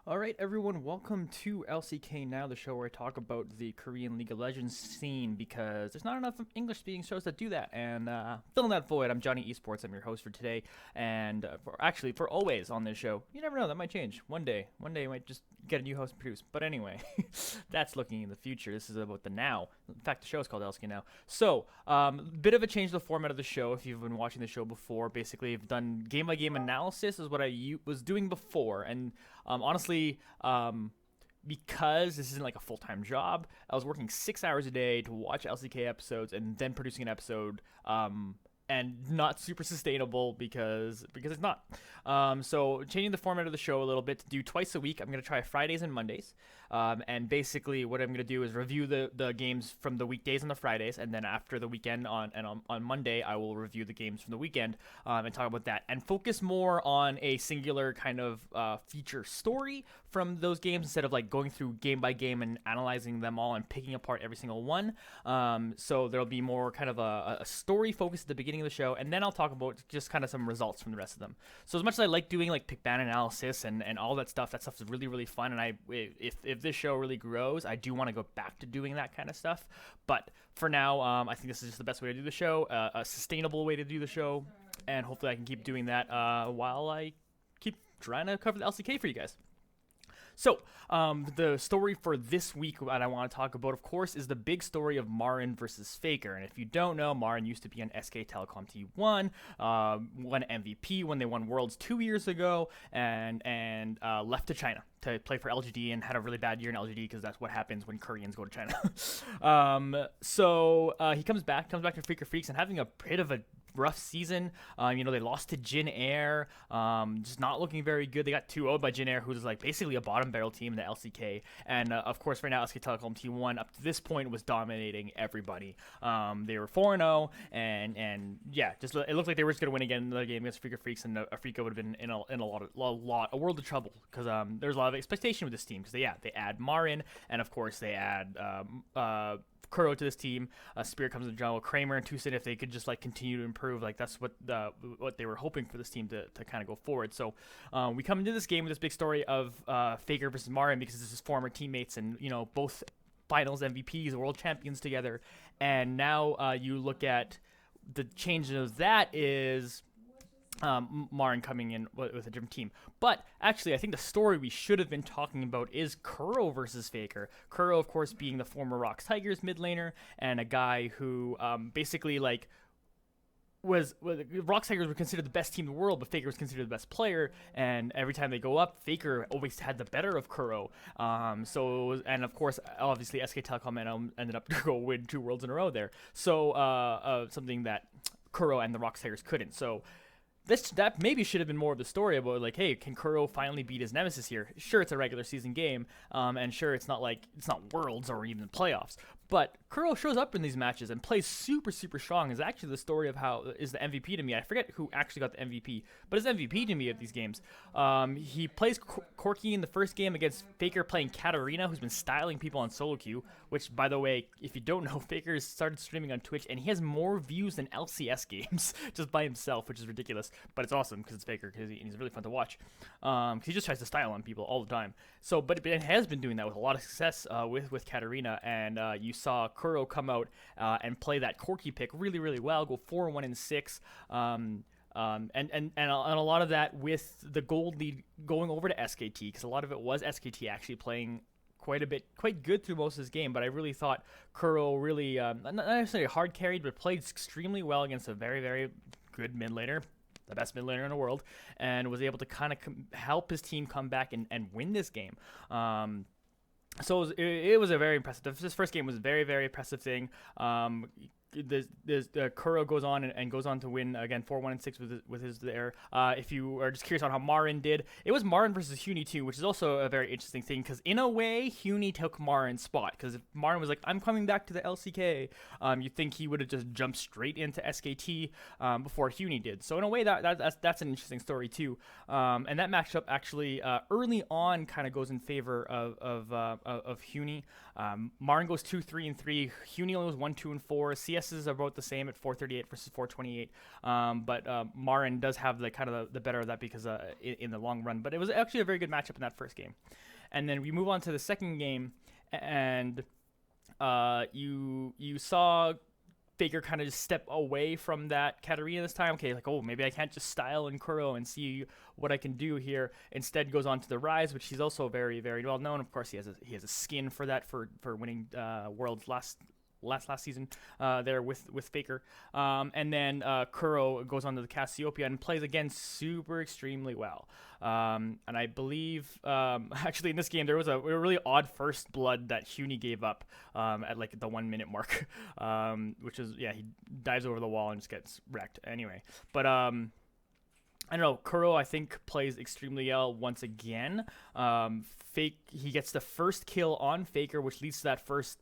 All right, everyone, welcome to LCKNOW, the show where I talk about the Korean League of Legends scene because there's not enough English-speaking shows that do that. And filling that void, I'm Johnny Esports. I'm your host for today, and for always on this show. You never know, that might change one day I might just get a new host and produce. But anyway, that's looking in the future. This is about the now. In fact, the show is called LCKNOW. So, bit of a change to the format of the show. If you've been watching the show before, basically, I've done game-by-game analysis is what I was doing before, and honestly, because this isn't like a full time job, I was working 6 hours a day to watch LCK episodes and then producing an episode. And not super sustainable because it's not. So changing the format of the show a little bit to do twice a week. I'm gonna try Fridays and Mondays. And basically what I'm gonna do is review the games from the weekdays and the Fridays, and then after the weekend on Monday I will review the games from the weekend and talk about that and focus more on a singular kind of feature story from those games instead of like going through game by game and analyzing them all and picking apart every single one. So there'll be more kind of a story focus at the beginning of the show, and then I'll talk about just kind of some results from the rest of them. So as much as I like doing like pick ban analysis and all that stuff is really really fun. And if this show really grows, I do want to go back to doing that kind of stuff. But for now, I think this is just the best way to do the show, a sustainable way to do the show, and hopefully I can keep doing that while I keep trying to cover the LCK for you guys. So, the story for this week that I want to talk about, of course, is the big story of MaRin versus Faker. And if you don't know, MaRin used to be on SK Telecom T1, won MVP when they won Worlds 2 years ago, and left to China to play for LGD and had a really bad year in LGD because that's what happens when Koreans go to China. So he comes back to Faker Freaks and having a bit of a rough season. They lost to Jin Air, just not looking very good. They got 2-0 by Jin Air, who's like basically a bottom barrel team in the LCK. And of course, right now, SK Telecom T1 up to this point was dominating everybody. They were 4-0, and yeah, just it looked like they were just gonna win again another game against Freaker Freaks, and Afrika would have been in a world of trouble because there's a lot of expectation with this team because they add MaRin, and of course they add Kuro to this team. Spirit comes in the jungle. Kramer and Tucson, if they could just like continue to improve, like that's what they were hoping for this team to kind of go forward. So we come into this game with this big story of Faker versus MaRin because this is former teammates and both finals MVPs, world champions together. And now you look at the change of that is MaRin coming in with a different team. But actually, I think the story we should have been talking about is Kuro versus Faker. Kuro, of course, being the former Rocks Tigers mid laner and a guy who basically like was Rocks Tigers were considered the best team in the world, but Faker was considered the best player. And every time they go up, Faker always had the better of Kuro. And of course, obviously, SK Telecom ended up to go win 2 worlds in a row there. So something that Kuro and the Rocks Tigers couldn't. So that maybe should have been more of the story about like, hey, can Kuro finally beat his nemesis here? Sure, it's a regular season game, and sure, it's not Worlds or even playoffs. But Kuro shows up in these matches and plays super, super strong. Is actually the story of how is the MVP to me. I forget who actually got the MVP, but it's MVP to me of these games. He plays Corki in the first game against Faker playing Katarina, who's been styling people on solo queue. Which, by the way, if you don't know, Faker started streaming on Twitch, and he has more views than LCS games just by himself, which is ridiculous. But it's awesome because it's Faker, because he's really fun to watch. Because he just tries to style on people all the time. So, but it has been doing that with a lot of success with Katarina, and you saw Kuro come out and play that Corki pick really, really well, go 4-1-6. And a lot of that with the gold lead going over to SKT, because a lot of it was SKT actually playing quite good through most of this game. But I really thought Kuro really, not necessarily hard carried, but played extremely well against a very, very good mid laner, the best mid laner in the world, and was able to kind of help his team come back and win this game. So it was a very impressive. This first game was a very, very impressive thing. Kuro goes on and goes on to win again 4-1-6 with his there. If you are just curious on how MaRin did, it was MaRin versus Huni too, which is also a very interesting thing because in a way Huni took MaRin's spot, because if MaRin was like, I'm coming back to the LCK, you think he would have just jumped straight into SKT before Huni did. So in a way that's an interesting story too. And that matchup actually early on kind of goes in favor of Huni. MaRin goes 2-3-3. Huni only goes 1-2-4. FPS is about the same at 438 versus 428. But MaRin does have the kind of the better of that because in the long run. But it was actually a very good matchup in that first game. And then we move on to the second game, and you saw Faker kind of just step away from that Katarina this time. Okay, like, oh, maybe I can't just style in Kuro and see what I can do here. Instead goes on to the Rise, which he's also very, very well known. Of course, he has a skin for that, for winning Worlds last season there with Faker. And then Kuro goes on to the Cassiopeia and plays again super extremely well. And I believe actually in this game there was a really odd first blood that Huni gave up at like the 1 minute mark, which is, yeah, he dives over the wall and just gets wrecked anyway. But I don't know, Kuro I think plays extremely well once again. He gets the first kill on Faker, which leads to that first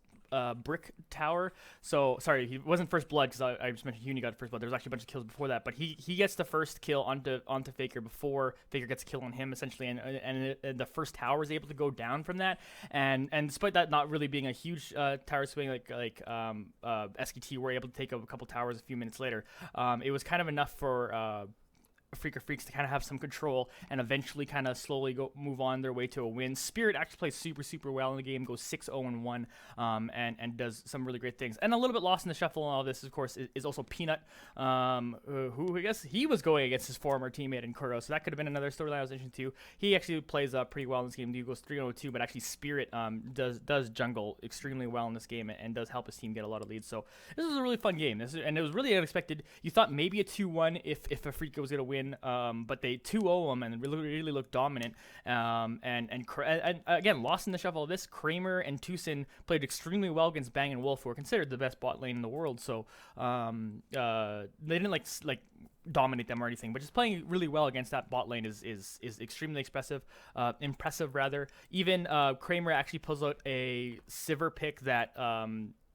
brick tower. So sorry, he wasn't first blood because I just mentioned Huni got first blood. There's actually a bunch of kills before that, but he gets the first kill onto Faker before Faker gets a kill on him essentially, and the first tower is able to go down from that. And despite that not really being a huge tower swing like SKT were able to take a couple towers a few minutes later, it was kind of enough for Freaks to kind of have some control and eventually kind of slowly move on their way to a win. Spirit actually plays super well in the game, goes 6-0-1, and does some really great things. And a little bit lost in the shuffle and all this, of course, is also Peanut, who I guess he was going against his former teammate in Kuro, so that could have been another storyline I was interested too. He actually plays pretty well in this game. He goes 3-0-2, but actually Spirit does jungle extremely well in this game and does help his team get a lot of leads. So this was a really fun game, and it was really unexpected. You thought maybe a 2-1 if Afrika was going to win, but they 2-0 him and really looked dominant. And again, lost in the shuffle of this. Kramer and Tucson played extremely well against Bang and Wolf, who are considered the best bot lane in the world. So they didn't like dominate them or anything, but just playing really well against that bot lane is extremely impressive rather. Even Kramer actually pulls out a Sivir pick that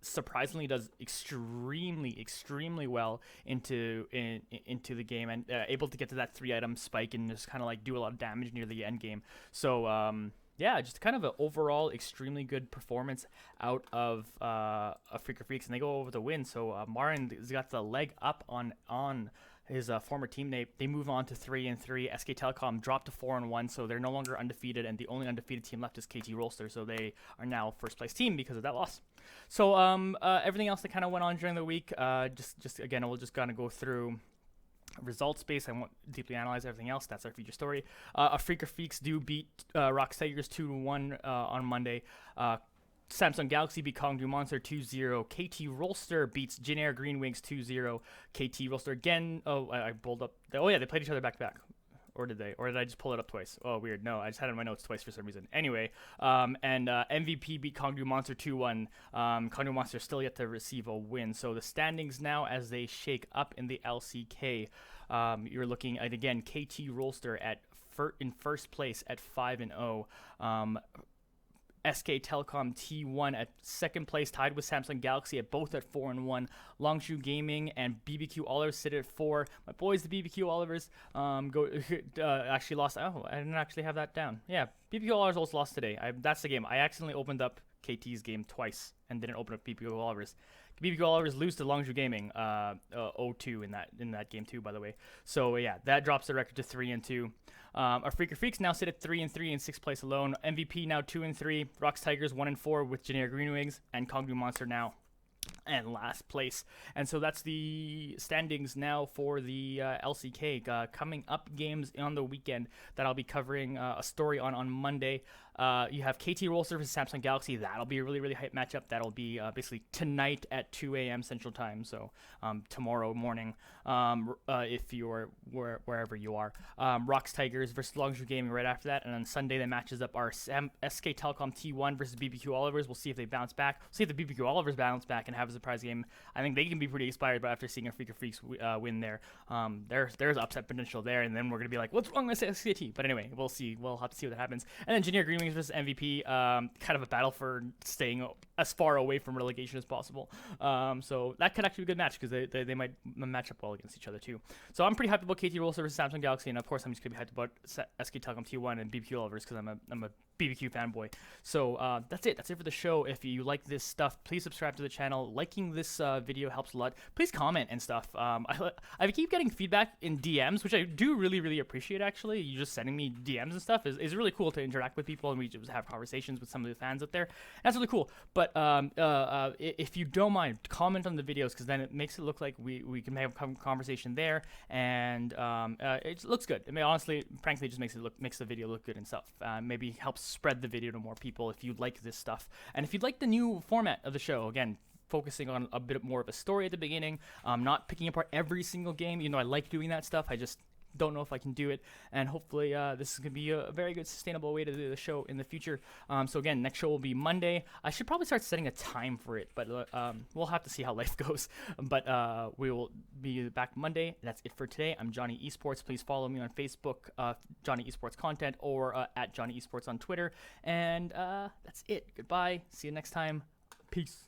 surprisingly does extremely well into the game, and able to get to that 3-item spike and just kind of like do a lot of damage near the end game. So yeah, just kind of an overall extremely good performance out of Freaks, and they go over the win. So MaRin has got the leg up on his former teammate. They move on to 3-3. SK Telecom dropped to 4-1, so they're no longer undefeated, and the only undefeated team left is KT Rolster, so they are now first place team because of that loss. So everything else that kind of went on during the week, just again, we'll just kind of go through results based. I won't deeply analyze everything else. That's our feature story. Freaks do beat Rox Tigers 2-1 on Monday. Samsung Galaxy beat Kongdu Monster 2-0. KT Rolster beats Jin Air Green Wings 2-0. KT Rolster again. Oh, I pulled up. Oh yeah, they played each other back to back. Or did they? Or did I just pull it up twice? Oh, weird. No, I just had it in my notes twice for some reason. Anyway, MVP beat Kongdu Monster 2-1. Kongdu Monster still yet to receive a win. So the standings now as they shake up in the LCK. You're looking at, again, KT Rolster in first place at 5-0. SK Telecom T1 at second place, tied with Samsung Galaxy at both at 4-1. Longshu Gaming and BBQ Olivers sit at 4. My boys, the BBQ Olivers, actually lost. Oh, I didn't actually have that down. Yeah, BBQ Olivers also lost today. That's the game. I accidentally opened up KT's game twice and didn't open up BBQ Olivers. BBQ Olivers lose to Longshu Gaming 0-2 in that game too, by the way. So yeah, that drops the record to 3-2. Our Freaks now sit at 3-3 in sixth place alone. MVP now 2-3. Rox Tigers 1-4 with Jin Air Green Wings, and Kongdu Monster now and last place. And so that's the standings now for the LCK. Coming up games on the weekend that I'll be covering a story on Monday. You have KT Rolster versus Samsung Galaxy. That'll be a really hype matchup. That'll be basically tonight at 2 a.m. Central Time. So tomorrow morning, if you're wherever you are. Rox Tigers versus Longshu Gaming right after that. And on Sunday, the matches up are SK Telecom T1 versus BBQ Olivers. We'll see if they bounce back. We'll see if the BBQ Olivers bounce back and have a surprise game. I think they can be pretty inspired, but after seeing a Freaks win there, there's upset potential there. And then we're going to be like, what's wrong with SKT? But anyway, we'll see. We'll have to see what happens. And then Jin Air Green Wings versus MVP, kind of a battle for staying as far away from relegation as possible. So that could actually be a good match because they might match up well against each other too. So I'm pretty hyped about KT Rolster versus Samsung Galaxy, and of course I'm just gonna be hyped about SK Telecom T1 and BBQ lovers because I'm a BBQ fanboy. So that's it for the show. If you like this stuff, please subscribe to the channel. Liking this video helps a lot. Please comment and stuff. I keep getting feedback in DMs, which I do really appreciate. Actually, you just sending me DMs and stuff is really cool to interact with people, and we just have conversations with some of the fans out there. That's really cool. But if you don't mind, comment on the videos because then it makes it look like we can have a conversation there, and it looks good. I mean, honestly, frankly, it just makes the video look good and stuff. Maybe helps spread the video to more people if you like this stuff. And if you'd like the new format of the show, again, focusing on a bit more of a story at the beginning, not picking apart every single game. You know, I like doing that stuff. I just don't know if I can do it, and hopefully this is going to be a very good sustainable way to do the show in the future. So again, next show will be Monday. I should probably start setting a time for it, but we'll have to see how life goes. But we will be back Monday. That's it for today. I'm Johnny Esports. Please follow me on Facebook, Johnny Esports Content, or at Johnny Esports on Twitter. And that's it. Goodbye. See you next time. Peace.